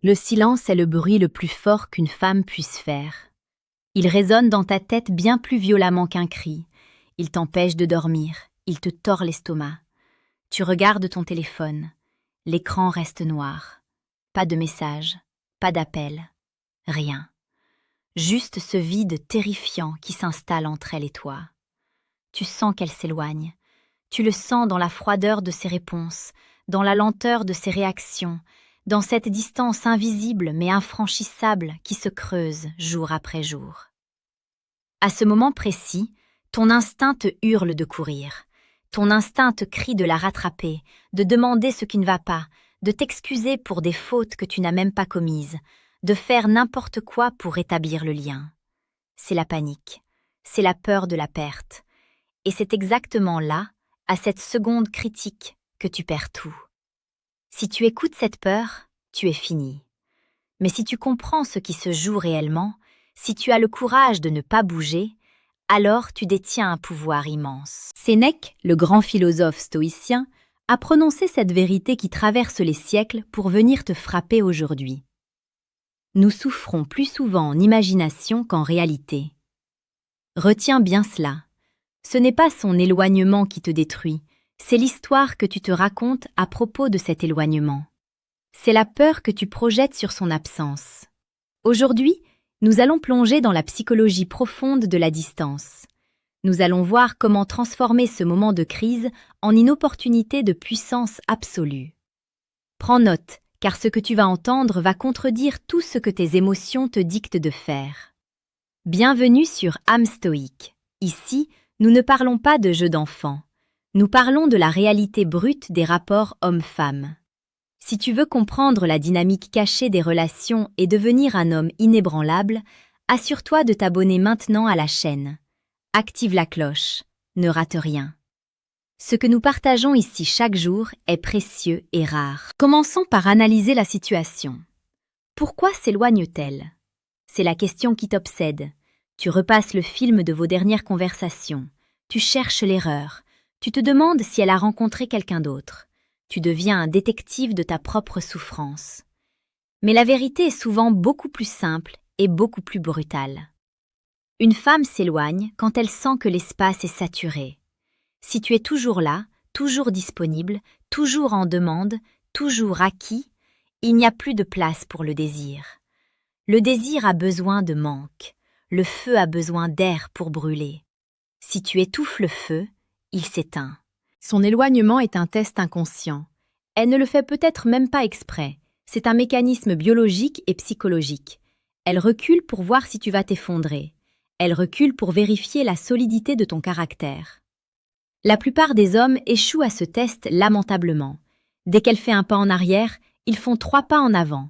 Le silence est le bruit le plus fort qu'une femme puisse faire. Il résonne dans ta tête bien plus violemment qu'un cri. Il t'empêche de dormir, il te tord l'estomac. Tu regardes ton téléphone. L'écran reste noir. Pas de message, pas d'appel, rien. Juste ce vide terrifiant qui s'installe entre elle et toi. Tu sens qu'elle s'éloigne. Tu le sens dans la froideur de ses réponses, dans la lenteur de ses réactions, dans cette distance invisible mais infranchissable qui se creuse jour après jour. À ce moment précis, ton instinct te hurle de courir. Ton instinct te crie de la rattraper, de demander ce qui ne va pas, de t'excuser pour des fautes que tu n'as même pas commises, de faire n'importe quoi pour rétablir le lien. C'est la panique, c'est la peur de la perte. Et c'est exactement là, à cette seconde critique, que tu perds tout. Si tu écoutes cette peur, tu es fini. Mais si tu comprends ce qui se joue réellement, si tu as le courage de ne pas bouger, alors tu détiens un pouvoir immense. Sénèque, le grand philosophe stoïcien, a prononcé cette vérité qui traverse les siècles pour venir te frapper aujourd'hui. Nous souffrons plus souvent en imagination qu'en réalité. Retiens bien cela. Ce n'est pas son éloignement qui te détruit, c'est l'histoire que tu te racontes à propos de cet éloignement. C'est la peur que tu projettes sur son absence. Aujourd'hui, nous allons plonger dans la psychologie profonde de la distance. Nous allons voir comment transformer ce moment de crise en une opportunité de puissance absolue. Prends note, car ce que tu vas entendre va contredire tout ce que tes émotions te dictent de faire. Bienvenue sur âme stoïque. Ici, nous ne parlons pas de jeux d'enfants. Nous parlons de la réalité brute des rapports hommes-femmes. Si tu veux comprendre la dynamique cachée des relations et devenir un homme inébranlable, assure-toi de t'abonner maintenant à la chaîne. Active la cloche, ne rate rien. Ce que nous partageons ici chaque jour est précieux et rare. Commençons par analyser la situation. Pourquoi s'éloigne-t-elle? C'est la question qui t'obsède. Tu repasses le film de vos dernières conversations. Tu cherches l'erreur. Tu te demandes si elle a rencontré quelqu'un d'autre. Tu deviens un détective de ta propre souffrance. Mais la vérité est souvent beaucoup plus simple et beaucoup plus brutale. Une femme s'éloigne quand elle sent que l'espace est saturé. Si tu es toujours là, toujours disponible, toujours en demande, toujours acquis, il n'y a plus de place pour le désir. Le désir a besoin de manque. Le feu a besoin d'air pour brûler. Si tu étouffes le feu, il s'éteint. Son éloignement est un test inconscient. Elle ne le fait peut-être même pas exprès. C'est un mécanisme biologique et psychologique. Elle recule pour voir si tu vas t'effondrer. Elle recule pour vérifier la solidité de ton caractère. La plupart des hommes échouent à ce test lamentablement. Dès qu'elle fait un pas en arrière, ils font 3 pas en avant.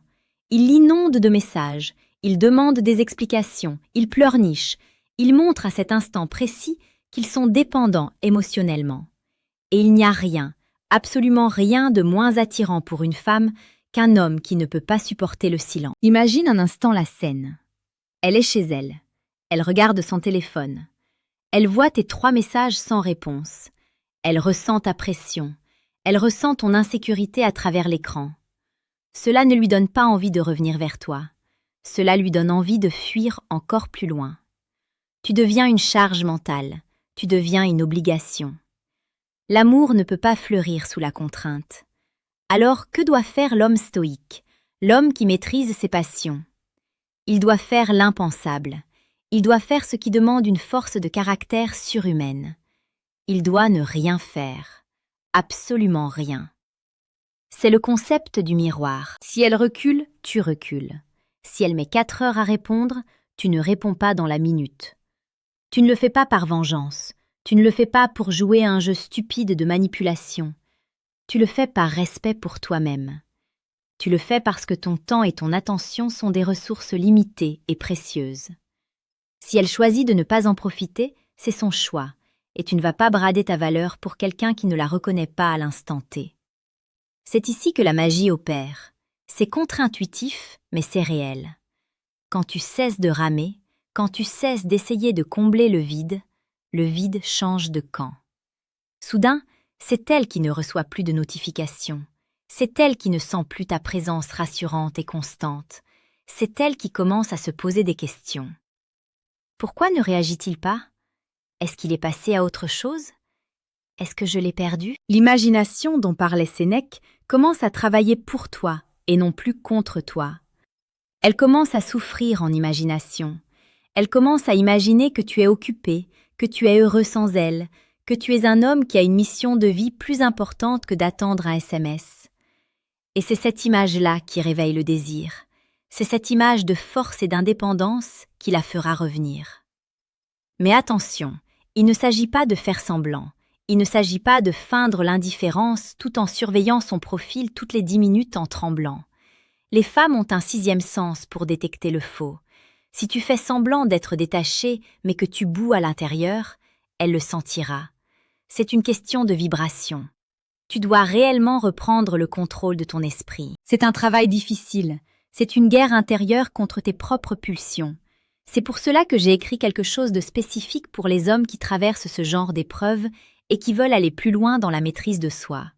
Ils l'inondent de messages, ils demandent des explications, ils pleurnichent, ils montrent à cet instant précis qu'ils sont dépendants émotionnellement. Et il n'y a rien, absolument rien de moins attirant pour une femme qu'un homme qui ne peut pas supporter le silence. Imagine un instant la scène. Elle est chez elle. Elle regarde son téléphone. Elle voit tes 3 messages sans réponse. Elle ressent ta pression. Elle ressent ton insécurité à travers l'écran. Cela ne lui donne pas envie de revenir vers toi. Cela lui donne envie de fuir encore plus loin. Tu deviens une charge mentale. Tu deviens une obligation. L'amour ne peut pas fleurir sous la contrainte. Alors, que doit faire l'homme stoïque, l'homme qui maîtrise ses passions? Il doit faire l'impensable. Il doit faire ce qui demande une force de caractère surhumaine. Il doit ne rien faire. Absolument rien. C'est le concept du miroir. Si elle recule, tu recules. Si elle met 4 heures à répondre, tu ne réponds pas dans la minute. Tu ne le fais pas par vengeance. Tu ne le fais pas pour jouer à un jeu stupide de manipulation. Tu le fais par respect pour toi-même. Tu le fais parce que ton temps et ton attention sont des ressources limitées et précieuses. Si elle choisit de ne pas en profiter, c'est son choix, et tu ne vas pas brader ta valeur pour quelqu'un qui ne la reconnaît pas à l'instant T. C'est ici que la magie opère. C'est contre-intuitif, mais c'est réel. Quand tu cesses de ramer, quand tu cesses d'essayer de combler le vide change de camp. Soudain, c'est elle qui ne reçoit plus de notifications. C'est elle qui ne sent plus ta présence rassurante et constante. C'est elle qui commence à se poser des questions. Pourquoi ne réagit-il pas? Est-ce qu'il est passé à autre chose? Est-ce que je l'ai perdu? L'imagination dont parlait Sénèque commence à travailler pour toi et non plus contre toi. Elle commence à souffrir en imagination. Elle commence à imaginer que tu es occupé, que tu es heureux sans elle, que tu es un homme qui a une mission de vie plus importante que d'attendre un SMS. Et c'est cette image-là qui réveille le désir. C'est cette image de force et d'indépendance qui la fera revenir. Mais attention, il ne s'agit pas de faire semblant. Il ne s'agit pas de feindre l'indifférence tout en surveillant son profil toutes les 10 minutes en tremblant. Les femmes ont un 6e sens pour détecter le faux. Si tu fais semblant d'être détaché mais que tu boues à l'intérieur, elle le sentira. C'est une question de vibration. Tu dois réellement reprendre le contrôle de ton esprit. C'est un travail difficile. C'est une guerre intérieure contre tes propres pulsions. C'est pour cela que j'ai écrit quelque chose de spécifique pour les hommes qui traversent ce genre d'épreuves et qui veulent aller plus loin dans la maîtrise de soi.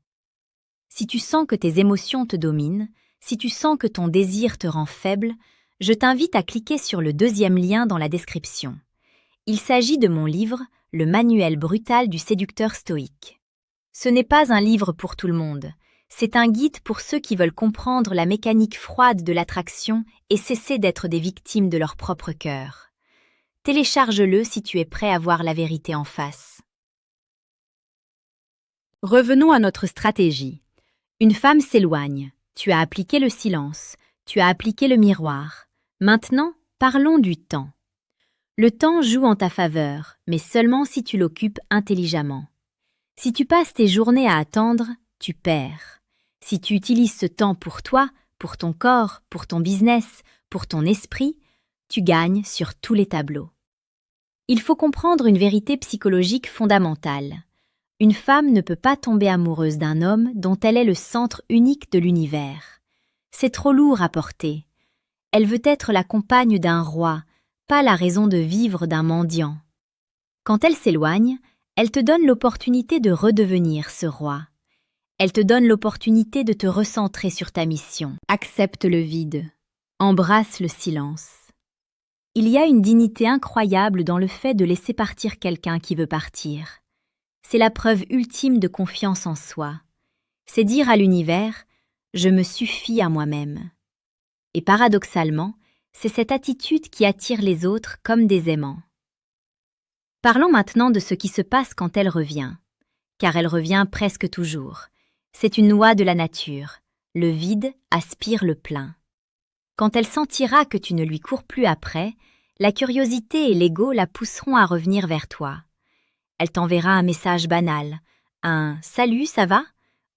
Si tu sens que tes émotions te dominent, si tu sens que ton désir te rend faible, je t'invite à cliquer sur le 2e lien dans la description. Il s'agit de mon livre, Le manuel brutal du séducteur stoïque. Ce n'est pas un livre pour tout le monde. C'est un guide pour ceux qui veulent comprendre la mécanique froide de l'attraction et cesser d'être des victimes de leur propre cœur. Télécharge-le si tu es prêt à voir la vérité en face. Revenons à notre stratégie. Une femme s'éloigne. Tu as appliqué le silence. Tu as appliqué le miroir. Maintenant, parlons du temps. Le temps joue en ta faveur, mais seulement si tu l'occupes intelligemment. Si tu passes tes journées à attendre, tu perds. Si tu utilises ce temps pour toi, pour ton corps, pour ton business, pour ton esprit, tu gagnes sur tous les tableaux. Il faut comprendre une vérité psychologique fondamentale. Une femme ne peut pas tomber amoureuse d'un homme dont elle est le centre unique de l'univers. C'est trop lourd à porter. Elle veut être la compagne d'un roi, pas la raison de vivre d'un mendiant. Quand elle s'éloigne, elle te donne l'opportunité de redevenir ce roi. Elle te donne l'opportunité de te recentrer sur ta mission. Accepte le vide. Embrasse le silence. Il y a une dignité incroyable dans le fait de laisser partir quelqu'un qui veut partir. C'est la preuve ultime de confiance en soi. C'est dire à l'univers « je me suffis à moi-même ». Et paradoxalement, c'est cette attitude qui attire les autres comme des aimants. Parlons maintenant de ce qui se passe quand elle revient. Car elle revient presque toujours. C'est une loi de la nature. Le vide aspire le plein. Quand elle sentira que tu ne lui cours plus après, la curiosité et l'ego la pousseront à revenir vers toi. Elle t'enverra un message banal, un « Salut, ça va ?»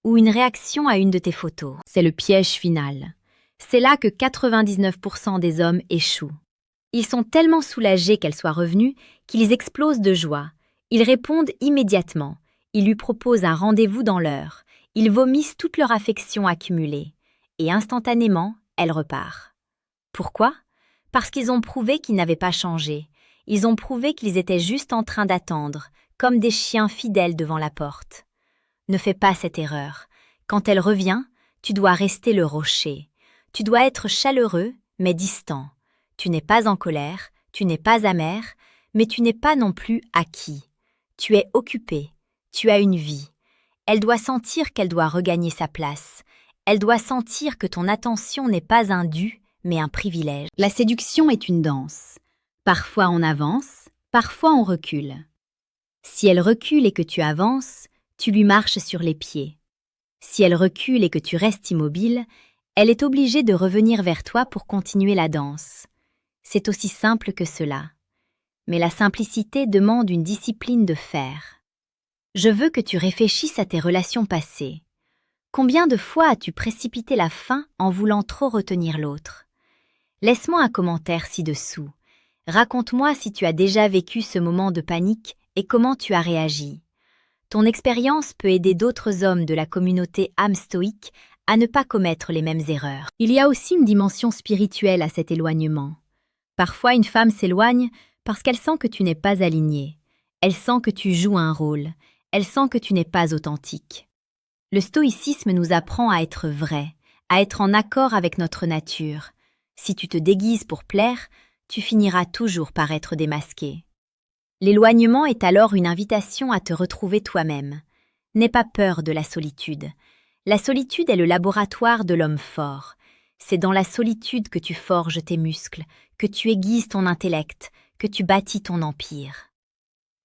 ou une réaction à une de tes photos. C'est le piège final. C'est là que 99% des hommes échouent. Ils sont tellement soulagés qu'elle soit revenue qu'ils explosent de joie. Ils répondent immédiatement. Ils lui proposent un rendez-vous dans l'heure. Ils vomissent toute leur affection accumulée. Et instantanément, elle repart. Pourquoi? Parce qu'ils ont prouvé qu'ils n'avaient pas changé. Ils ont prouvé qu'ils étaient juste en train d'attendre, comme des chiens fidèles devant la porte. Ne fais pas cette erreur. Quand elle revient, tu dois rester le rocher. Tu dois être chaleureux, mais distant. Tu n'es pas en colère, tu n'es pas amer, mais tu n'es pas non plus acquis. Tu es occupé, tu as une vie. Elle doit sentir qu'elle doit regagner sa place. Elle doit sentir que ton attention n'est pas un dû, mais un privilège. La séduction est une danse. Parfois on avance, parfois on recule. Si elle recule et que tu avances, tu lui marches sur les pieds. Si elle recule et que tu restes immobile, elle est obligée de revenir vers toi pour continuer la danse. C'est aussi simple que cela. Mais la simplicité demande une discipline de fer. Je veux que tu réfléchisses à tes relations passées. Combien de fois as-tu précipité la fin en voulant trop retenir l'autre? Laisse-moi un commentaire ci-dessous. Raconte-moi si tu as déjà vécu ce moment de panique et comment tu as réagi. Ton expérience peut aider d'autres hommes de la communauté âme stoïque à ne pas commettre les mêmes erreurs. Il y a aussi une dimension spirituelle à cet éloignement. Parfois, une femme s'éloigne parce qu'elle sent que tu n'es pas aligné. Elle sent que tu joues un rôle. Elle sent que tu n'es pas authentique. Le stoïcisme nous apprend à être vrai, à être en accord avec notre nature. Si tu te déguises pour plaire, tu finiras toujours par être démasqué. L'éloignement est alors une invitation à te retrouver toi-même. N'aie pas peur de la solitude. La solitude est le laboratoire de l'homme fort. C'est dans la solitude que tu forges tes muscles, que tu aiguises ton intellect, que tu bâtis ton empire.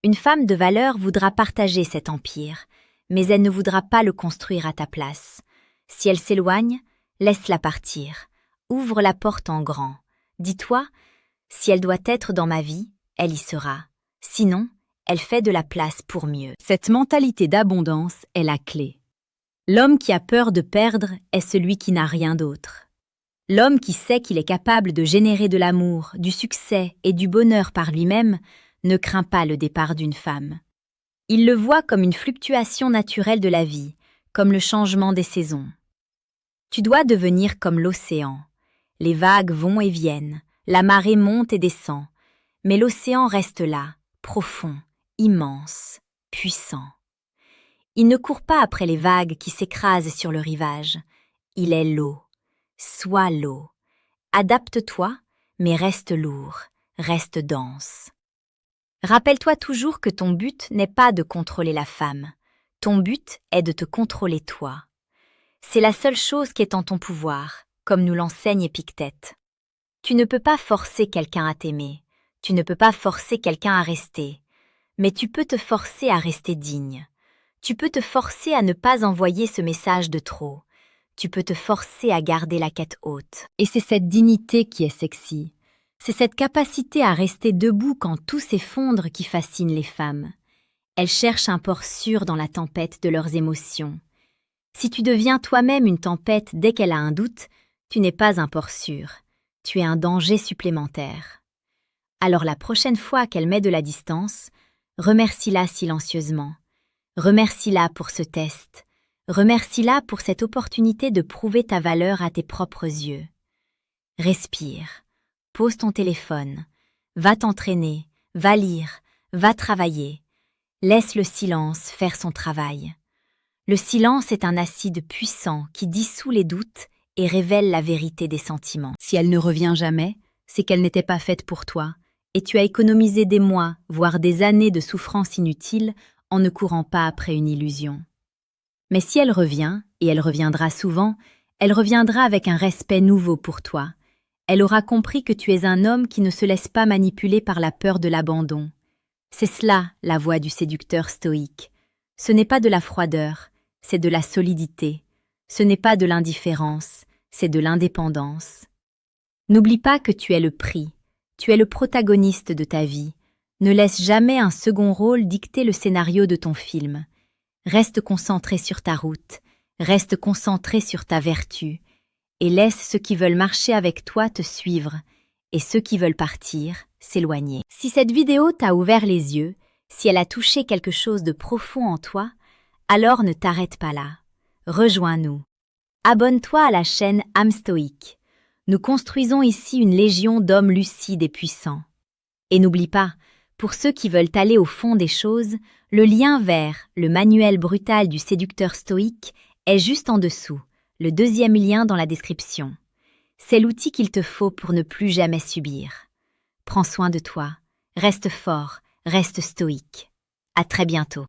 Une femme de valeur voudra partager cet empire, mais elle ne voudra pas le construire à ta place. Si elle s'éloigne, laisse-la partir. Ouvre la porte en grand. Dis-toi, si elle doit être dans ma vie, elle y sera. Sinon, elle fait de la place pour mieux. Cette mentalité d'abondance est la clé. L'homme qui a peur de perdre est celui qui n'a rien d'autre. L'homme qui sait qu'il est capable de générer de l'amour, du succès et du bonheur par lui-même ne craint pas le départ d'une femme. Il le voit comme une fluctuation naturelle de la vie, comme le changement des saisons. Tu dois devenir comme l'océan. Les vagues vont et viennent, la marée monte et descend, mais l'océan reste là, profond, immense, puissant. Il ne court pas après les vagues qui s'écrasent sur le rivage. Il est l'eau. Sois l'eau. Adapte-toi, mais reste lourd, reste dense. Rappelle-toi toujours que ton but n'est pas de contrôler la femme. Ton but est de te contrôler toi. C'est la seule chose qui est en ton pouvoir, comme nous l'enseigne Épictète. Tu ne peux pas forcer quelqu'un à t'aimer. Tu ne peux pas forcer quelqu'un à rester. Mais tu peux te forcer à rester digne. Tu peux te forcer à ne pas envoyer ce message de trop. Tu peux te forcer à garder la quête haute. Et c'est cette dignité qui est sexy. C'est cette capacité à rester debout quand tout s'effondre qui fascine les femmes. Elles cherchent un port sûr dans la tempête de leurs émotions. Si tu deviens toi-même une tempête dès qu'elle a un doute, tu n'es pas un port sûr. Tu es un danger supplémentaire. Alors la prochaine fois qu'elle met de la distance, remercie-la silencieusement. Remercie-la pour ce test. Remercie-la pour cette opportunité de prouver ta valeur à tes propres yeux. Respire. Pose ton téléphone. Va t'entraîner. Va lire. Va travailler. Laisse le silence faire son travail. Le silence est un acide puissant qui dissout les doutes et révèle la vérité des sentiments. Si elle ne revient jamais, c'est qu'elle n'était pas faite pour toi, et tu as économisé des mois, voire des années de souffrance inutile en ne courant pas après une illusion. Mais si elle revient, et elle reviendra souvent, elle reviendra avec un respect nouveau pour toi. Elle aura compris que tu es un homme qui ne se laisse pas manipuler par la peur de l'abandon. C'est cela, la voix du séducteur stoïque. Ce n'est pas de la froideur, c'est de la solidité. Ce n'est pas de l'indifférence, c'est de l'indépendance. N'oublie pas que tu es le prix, tu es le protagoniste de ta vie. Ne laisse jamais un second rôle dicter le scénario de ton film. Reste concentré sur ta route, reste concentré sur ta vertu, et laisse ceux qui veulent marcher avec toi te suivre, et ceux qui veulent partir, s'éloigner. Si cette vidéo t'a ouvert les yeux, si elle a touché quelque chose de profond en toi, alors ne t'arrête pas là. Rejoins-nous. Abonne-toi à la chaîne Âme Stoïque. Nous construisons ici une légion d'hommes lucides et puissants. Et n'oublie pas, pour ceux qui veulent aller au fond des choses, le lien vers le manuel brutal du séducteur stoïque est juste en dessous, le deuxième lien dans la description. C'est l'outil qu'il te faut pour ne plus jamais subir. Prends soin de toi, reste fort, reste stoïque. À très bientôt.